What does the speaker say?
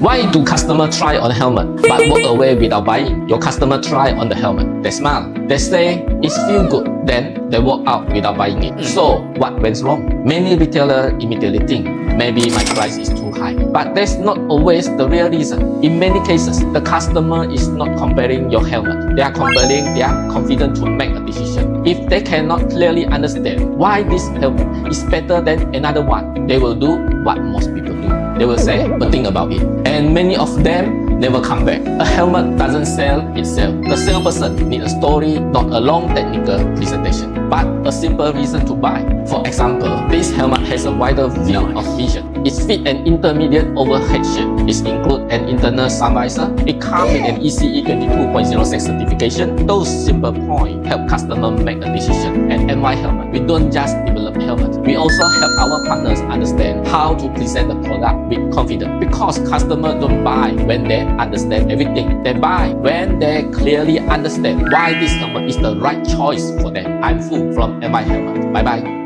Why do customers try on the helmet but walk away without buying? Your customer try on the helmet, they smile, they say it feels good, then they walk out without buying it. So what went wrong? Many retailers immediately think maybe my price is too high, but that's not always the real reason. In many cases, the customer is not comparing your helmet. They are comparing their confidence to make a decision. If they cannot clearly understand why this helmet is better than another one, they will do what most people do. They will say, but think about it. And many of them never come back. A helmet doesn't sell itself. The salesperson needs a story, not a long technical presentation, but a simple reason to buy. For example, this helmet has a wider field of vision. It fits an intermediate overhead shape. It includes an internal sun visor. It comes with an ECE 22.06 certification. Those simple points help customers make a decision. At MY Helmet, we don't just develop helmets. We also help our partners understand how to present the product with confidence. Because customers don't buy when they understand everything. They buy when they clearly understand why this helmet is the right choice for them. I'm Fu from MY Helmet. Bye bye.